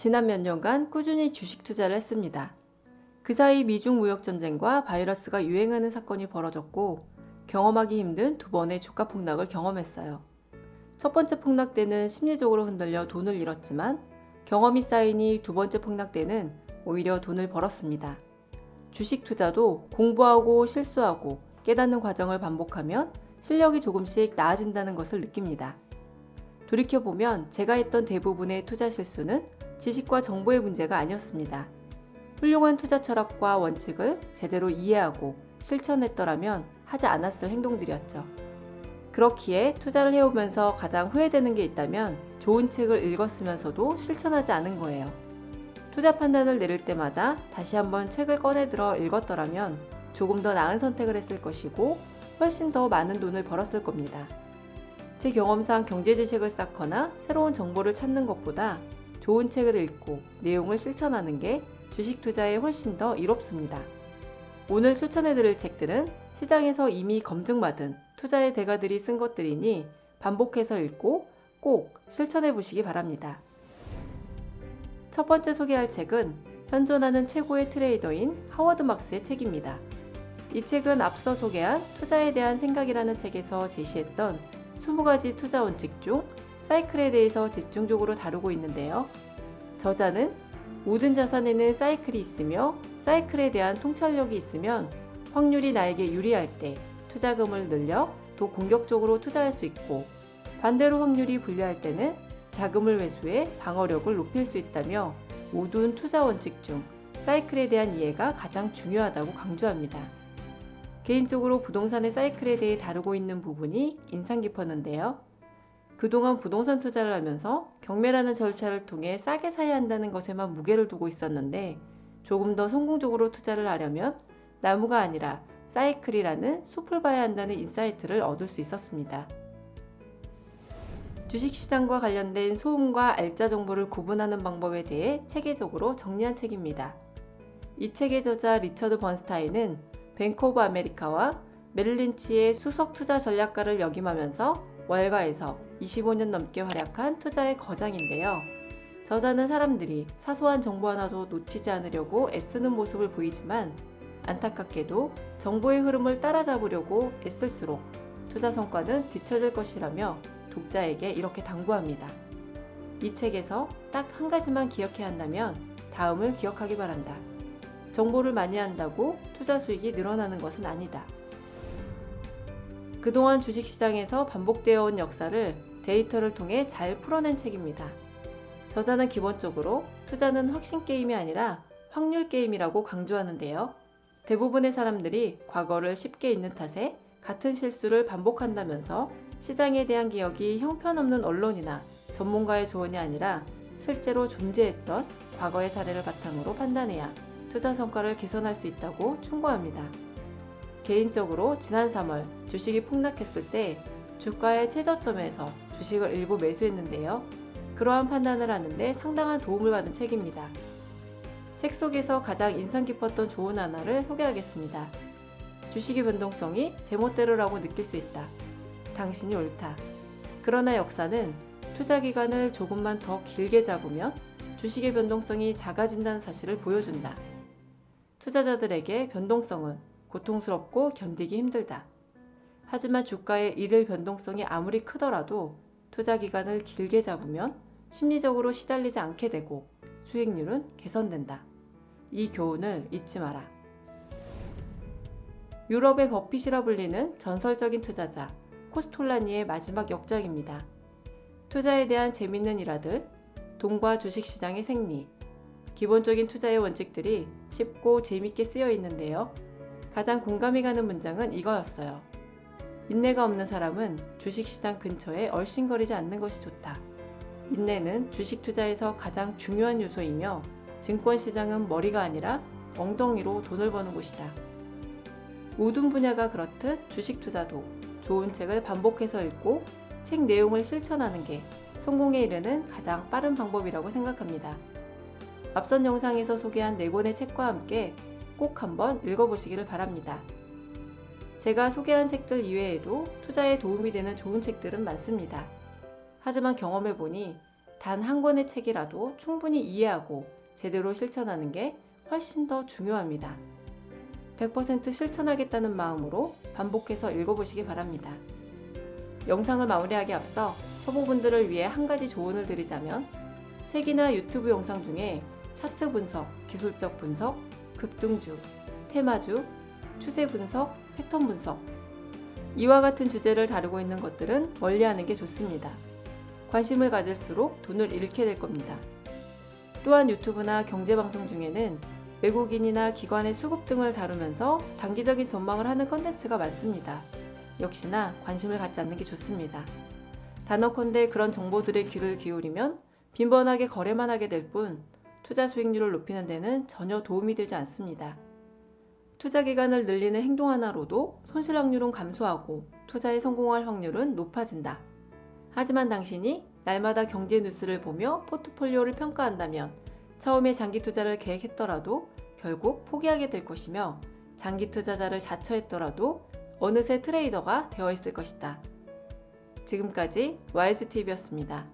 지난 몇 년간 꾸준히 주식 투자를 했습니다. 그 사이 미중 무역 전쟁과 바이러스가 유행하는 사건이 벌어졌고 경험하기 힘든 두 번의 주가 폭락을 경험했어요. 첫 번째 폭락 때는 심리적으로 흔들려 돈을 잃었지만 경험이 쌓이니 두 번째 폭락 때는 오히려 돈을 벌었습니다. 주식 투자도 공부하고 실수하고 깨닫는 과정을 반복하면 실력이 조금씩 나아진다는 것을 느낍니다. 돌이켜보면 제가 했던 대부분의 투자 실수는 지식과 정보의 문제가 아니었습니다. 훌륭한 투자 철학과 원칙을 제대로 이해하고 실천했더라면 하지 않았을 행동들이었죠. 그렇기에 투자를 해오면서 가장 후회되는 게 있다면 좋은 책을 읽었으면서도 실천하지 않은 거예요. 투자 판단을 내릴 때마다 다시 한번 책을 꺼내들어 읽었더라면 조금 더 나은 선택을 했을 것이고 훨씬 더 많은 돈을 벌었을 겁니다. 제 경험상 경제 지식을 쌓거나 새로운 정보를 찾는 것보다 좋은 책을 읽고 내용을 실천하는 게 주식 투자에 훨씬 더 이롭습니다. 오늘 추천해드릴 책들은 시장에서 이미 검증받은 투자의 대가들이 쓴 것들이니 반복해서 읽고 꼭 실천해 보시기 바랍니다. 첫 번째 소개할 책은 현존하는 최고의 트레이더인 하워드 막스의 책입니다. 이 책은 앞서 소개한 투자에 대한 생각이라는 책에서 제시했던 20가지 투자 원칙 중 사이클에 대해서 집중적으로 다루고 있는데요. 저자는 모든 자산에는 사이클이 있으며 사이클에 대한 통찰력이 있으면 확률이 나에게 유리할 때 투자금을 늘려 더 공격적으로 투자할 수 있고 반대로 확률이 불리할 때는 자금을 회수해 방어력을 높일 수 있다며 모든 투자 원칙 중 사이클에 대한 이해가 가장 중요하다고 강조합니다. 개인적으로 부동산의 사이클에 대해 다루고 있는 부분이 인상 깊었는데요. 그동안 부동산 투자를 하면서 경매라는 절차를 통해 싸게 사야 한다는 것에만 무게를 두고 있었는데 조금 더 성공적으로 투자를 하려면 나무가 아니라 사이클이라는 숲을 봐야 한다는 인사이트를 얻을 수 있었습니다. 주식시장과 관련된 소음과 알짜 정보를 구분하는 방법에 대해 체계적으로 정리한 책입니다. 이 책의 저자 리처드 번스타인은 뱅크 오브 아메리카와 메릴린치의 수석 투자 전략가를 역임하면서 월가에서 25년 넘게 활약한 투자의 거장인데요. 저자는 사람들이 사소한 정보 하나도 놓치지 않으려고 애쓰는 모습을 보이지만 안타깝게도 정보의 흐름을 따라잡으려고 애쓸수록 투자 성과는 뒤처질 것이라며 독자에게 이렇게 당부합니다. 이 책에서 딱 한 가지만 기억해야 한다면 다음을 기억하기 바란다. 정보를 많이 한다고 투자 수익이 늘어나는 것은 아니다. 그동안 주식시장에서 반복되어 온 역사를 데이터를 통해 잘 풀어낸 책입니다. 저자는 기본적으로 투자는 확신 게임이 아니라 확률 게임이라고 강조하는데요. 대부분의 사람들이 과거를 쉽게 잊는 탓에 같은 실수를 반복한다면서 시장에 대한 기억이 형편없는 언론이나 전문가의 조언이 아니라 실제로 존재했던 과거의 사례를 바탕으로 판단해야 투자 성과를 개선할 수 있다고 충고합니다. 개인적으로 지난 3월 주식이 폭락했을 때 주가의 최저점에서 주식을 일부 매수했는데요. 그러한 판단을 하는데 상당한 도움을 받은 책입니다. 책 속에서 가장 인상 깊었던 조언 하나를 소개하겠습니다. 주식의 변동성이 제멋대로라고 느낄 수 있다. 당신이 옳다. 그러나 역사는 투자 기간을 조금만 더 길게 잡으면 주식의 변동성이 작아진다는 사실을 보여준다. 투자자들에게 변동성은 고통스럽고 견디기 힘들다. 하지만 주가의 일일 변동성이 아무리 크더라도 투자 기간을 길게 잡으면 심리적으로 시달리지 않게 되고 수익률은 개선된다. 이 교훈을 잊지 마라. 유럽의 버핏이라 불리는 전설적인 투자자 코스톨라니의 마지막 역작입니다. 투자에 대한 재밌는 일화들, 돈과 주식시장의 생리, 기본적인 투자의 원칙들이 쉽고 재밌게 쓰여 있는데요. 가장 공감이 가는 문장은 이거였어요. 인내가 없는 사람은 주식시장 근처에 얼씬거리지 않는 것이 좋다. 인내는 주식 투자에서 가장 중요한 요소이며 증권시장은 머리가 아니라 엉덩이로 돈을 버는 곳이다. 모든 분야가 그렇듯 주식 투자도 좋은 책을 반복해서 읽고 책 내용을 실천하는 게 성공에 이르는 가장 빠른 방법이라고 생각합니다. 앞선 영상에서 소개한 4권의 책과 함께 꼭 한번 읽어보시기를 바랍니다. 제가 소개한 책들 이외에도 투자에 도움이 되는 좋은 책들은 많습니다. 하지만 경험해보니 단 한 권의 책이라도 충분히 이해하고 제대로 실천하는 게 훨씬 더 중요합니다. 100% 실천하겠다는 마음으로 반복해서 읽어보시기 바랍니다. 영상을 마무리하기 앞서 초보분들을 위해 한 가지 조언을 드리자면 책이나 유튜브 영상 중에 차트 분석, 기술적 분석, 급등주, 테마주, 추세 분석, 패턴 분석 이와 같은 주제를 다루고 있는 것들은 멀리하는 게 좋습니다. 관심을 가질수록 돈을 잃게 될 겁니다. 또한 유튜브나 경제방송 중에는 외국인이나 기관의 수급 등을 다루면서 단기적인 전망을 하는 컨텐츠가 많습니다. 역시나 관심을 갖지 않는 게 좋습니다. 단언컨대 그런 정보들의 귀를 기울이면 빈번하게 거래만 하게 될 뿐 투자 수익률을 높이는 데는 전혀 도움이 되지 않습니다. 투자 기간을 늘리는 행동 하나로도 손실 확률은 감소하고 투자에 성공할 확률은 높아진다. 하지만 당신이 날마다 경제 뉴스를 보며 포트폴리오를 평가한다면 처음에 장기 투자를 계획했더라도 결국 포기하게 될 것이며 장기 투자자를 자처했더라도 어느새 트레이더가 되어 있을 것이다. 지금까지 YGTV였습니다.